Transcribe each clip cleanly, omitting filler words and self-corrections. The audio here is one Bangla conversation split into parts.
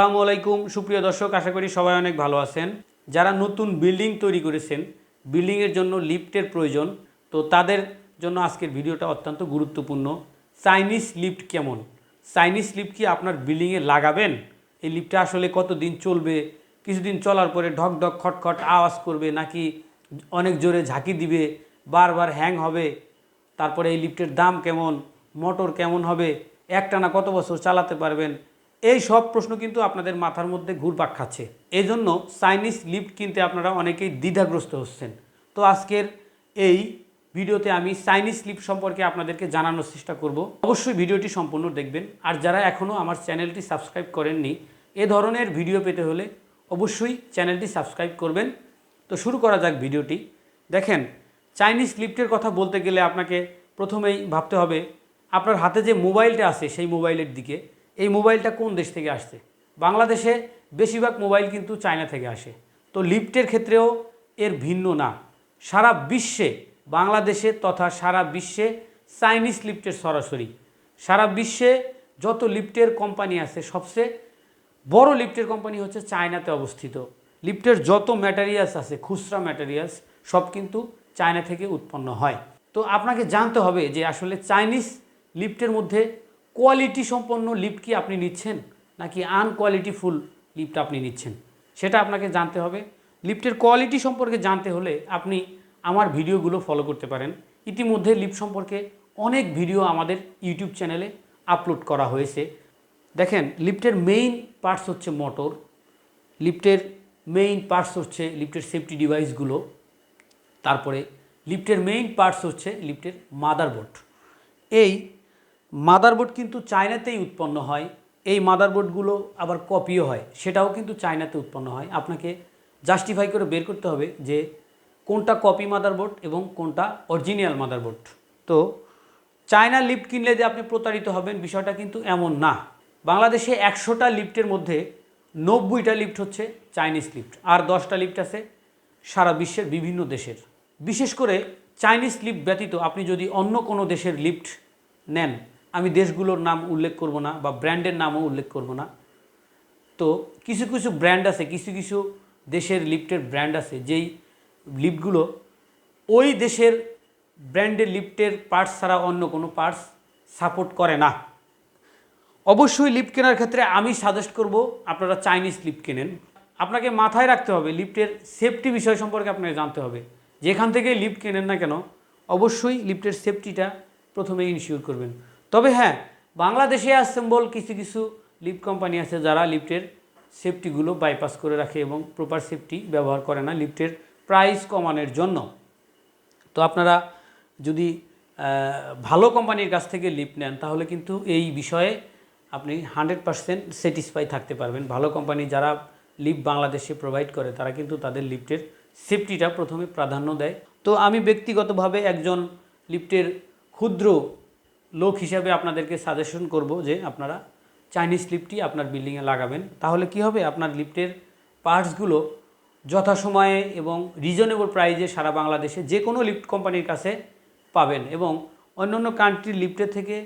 আসসালামু আলাইকুম সুপ্রিয় দর্শক, আশা করি সবাই অনেক ভালো আছেন। যারা নতুন বিল্ডিং তৈরি করেছেন, বিল্ডিংয়ের জন্য লিফটের প্রয়োজন, তো তাদের জন্য আজকের ভিডিওটা অত্যন্ত গুরুত্বপূর্ণ। চাইনিজ লিফট কেমন, চাইনিজ লিফট কি আপনার বিল্ডিংয়ে লাগাবেন? এই লিফটটা আসলে কতদিন চলবে, কিছুদিন চলার পরে ঢক ঢক খটখট আওয়াজ করবে নাকি অনেক জোরে ঝাঁকি দিবে, বারবার হ্যাং হবে, তারপরে এই লিফটের দাম কেমন, মোটর কেমন হবে, একটানা কত বছর চালাতে পারবেন, এই সব প্রশ্ন কিন্তু আপনাদের মাথার মধ্যে ঘুরপাক খাচ্ছে। এই জন্য চাইনিজ লিফট কিনতে আপনারা অনেকেই দ্বিধাগ্রস্ত হচ্ছেন। তো আজকের এই ভিডিওতে আমি চাইনিজ লিফট সম্পর্কে আপনাদেরকে জানানোর চেষ্টা করব। অবশ্যই ভিডিওটি সম্পূর্ণ দেখবেন। আর যারা এখনও আমার চ্যানেলটি সাবস্ক্রাইব করেননি, এ ধরনের ভিডিও পেতে হলে অবশ্যই চ্যানেলটি সাবস্ক্রাইব করবেন। তো শুরু করা যাক ভিডিওটি। দেখেন, চাইনিজ লিফটের কথা বলতে গেলে আপনাকে প্রথমেই ভাবতে হবে আপনার হাতে যে মোবাইলটা আছে সেই মোবাইলের দিকে। এই মোবাইলটা কোন দেশ থেকে আসছে? বাংলাদেশে বেশিরভাগ মোবাইল কিন্তু চায়না থেকে আসে। তো লিফটের ক্ষেত্রেও এর ভিন্ন না। সারা বিশ্বে, বাংলাদেশে তথা সারা বিশ্বে চাইনিজ লিফটের সরাসরি। সারা বিশ্বে যত লিফটের কোম্পানি আছে, সবচেয়ে বড় লিফটের কোম্পানি হচ্ছে চায়নাতে অবস্থিত। লিফটের যত ম্যাটেরিয়ালস আছে, খুচরা ম্যাটেরিয়ালস, সব কিন্তু চায়না থেকে উৎপন্ন হয়। তো আপনাকে জানতে হবে যে আসলে চাইনিজ লিফটের মধ্যে কোয়ালিটি সম্পন্ন লিফট কি আপনি নিচ্ছেন নাকি আনকোয়ালিটিফুল লিফট আপনি নিচ্ছেন, সেটা আপনাকে জানতে হবে। লিফটের কোয়ালিটি সম্পর্কে জানতে হলে আপনি আমার ভিডিওগুলো ফলো করতে পারেন। ইতিমধ্যে লিফট সম্পর্কে অনেক ভিডিও আমাদের ইউটিউব চ্যানেলে আপলোড করা হয়েছে। দেখেন, লিফটের মেইন পার্টস হচ্ছে মোটর, লিফটের মেইন পার্টস হচ্ছে লিফটের সেফটি ডিভাইসগুলো, তারপরে লিফটের মেইন পার্টস হচ্ছে লিফটের মাদারবোর্ড। এই মাদারবোর্ড কিন্তু চায়নাতেই উৎপন্ন হয়। এই মাদারবোর্ডগুলো আবার কপিও হয়, সেটাও কিন্তু চায়নাতে উৎপন্ন হয়। আপনাকে জাস্টিফাই করে বের করতে হবে যে কোনটা কপি মাদারবোর্ড এবং কোনটা অরিজিনাল মাদারবোর্ড। তো চায়না লিফট কিনলে যে আপনি প্রতারিত হবেন, বিষয়টা কিন্তু এমন না। বাংলাদেশে 100টা লিফটের মধ্যে 90টা লিফট হচ্ছে চাইনিজ লিফট, আর 10টা লিফট আছে সারা বিশ্বের বিভিন্ন দেশের। বিশেষ করে চাইনিজ লিফট ব্যতীত আপনি যদি অন্য কোনো দেশের লিফট নেন, আমি দেশগুলোর নাম উল্লেখ করব না বা ব্র্যান্ডের নামও উল্লেখ করব না। তো কিছু কিছু ব্র্যান্ড আছে, কিছু কিছু দেশের লিফটের ব্র্যান্ড আছে, যেই লিফটগুলো ওই দেশের ব্র্যান্ডের লিফটের পার্টস ছাড়া অন্য কোনো পার্টস সাপোর্ট করে না। অবশ্যই লিফট কেনার ক্ষেত্রে আমি সাজেস্ট করব আপনারা চাইনিজ লিফট কেনেন। আপনাকে মাথায় রাখতে হবে লিফটের সেফটি বিষয় সম্পর্কে আপনাকে জানতে হবে। যেখান থেকে লিফট কেনেন না কেন, অবশ্যই লিফটের সেফটিটা প্রথমে ইনশিওর করবেন। তবে হ্যাঁ, বাংলাদেশে অ্যাসেম্বল কিছু কিছু লিফট কোম্পানি আছে যারা লিফটের সেফটিগুলো বাইপাস করে রাখে এবং প্রপার সেফটি ব্যবহার করে না লিফটের প্রাইস কমানোর জন্য। তো আপনারা যদি ভালো কোম্পানির কাছ থেকে লিফট নেন, তাহলে কিন্তু এই বিষয়ে আপনি 100% স্যাটিসফাই থাকতে পারবেন। ভালো কোম্পানি যারা লিফট বাংলাদেশে প্রোভাইড করে, তারা কিন্তু তাদের লিফটের সেফটিটা প্রথমে প্রাধান্য দেয়। তো আমি ব্যক্তিগতভাবে একজন লিফটের ক্ষুদ্র লোক হিসাবে আপনাদেরকে সাজেশন করব যে আপনারা চাইনিজ লিফটই আপনার বিল্ডিংয়ে লাগাবেন। তাহলে কি হবে, আপনার লিফটের পার্টসগুলো যথাসময়ে এবং রিজনেবল প্রাইসে সারা বাংলাদেশে যে কোনো লিফট কোম্পানির কাছে পাবেন। এবং অন্যান্য কান্ট্রির লিফটের থেকে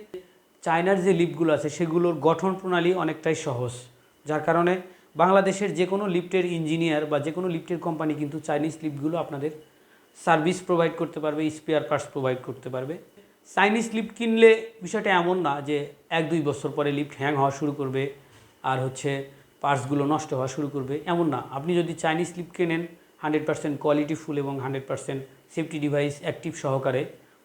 চায়নার যে লিফটগুলো আছে সেগুলোর গঠন প্রণালী অনেকটাই সহজ, যার কারণে বাংলাদেশের যে কোনো লিফটের ইঞ্জিনিয়ার বা যে কোনো লিফটের কোম্পানি কিন্তু চাইনিজ লিফটগুলো আপনাদের সার্ভিস প্রোভাইড করতে পারবে, স্পেয়ার পার্টস প্রোভাইড করতে পারবে। চাইনিজ লিফট কিনলে বিষয়টা এমন না যে 1-2 বছর পরে লিফট হ্যাং হওয়া শুরু করবে আর পার্টসগুলো নষ্ট হওয়া শুরু করবে, এমন না। আপনি যদি চাইনিজ লিফট কেনেন 100% কোয়ালিটিফুল এবং 100% সেফটি ডিভাইস অ্যাক্টিভ সহকারে,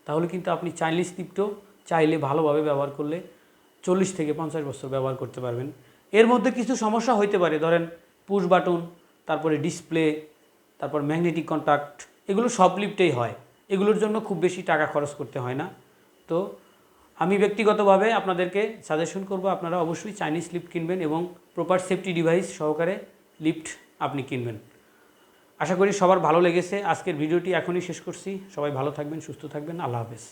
তাহলে কিন্তু আপনি চাইনিজ লিফটও চাইলে ভালোভাবে ব্যবহার করলে 40 থেকে 50 বছর ব্যবহার করতে পারবেন। এর মধ্যে কিছু সমস্যা হইতে পারে, ধরেন পুশ বাটন, তারপরে ডিসপ্লে, তারপর ম্যাগনেটিক কন্ট্যাক্ট, এগুলো সব লিফটেই হয়। এগুলোর জন্য খুব বেশি টাকা খরচ করতে হয় না। তো আমি ব্যক্তিগতভাবে আপনাদেরকে সাজেশন করব আপনারা অবশ্যই চাইনিজ লিফট কিনবেন এবং প্রপার সেফটি ডিভাইস সহকারে লিফট আপনি কিনবেন। আশা করি সবার ভালো লেগেছে। আজকের ভিডিওটি এখনই শেষ করছি। সবাই ভালো থাকবেন, সুস্থ থাকবেন। আল্লাহ হাফেজ।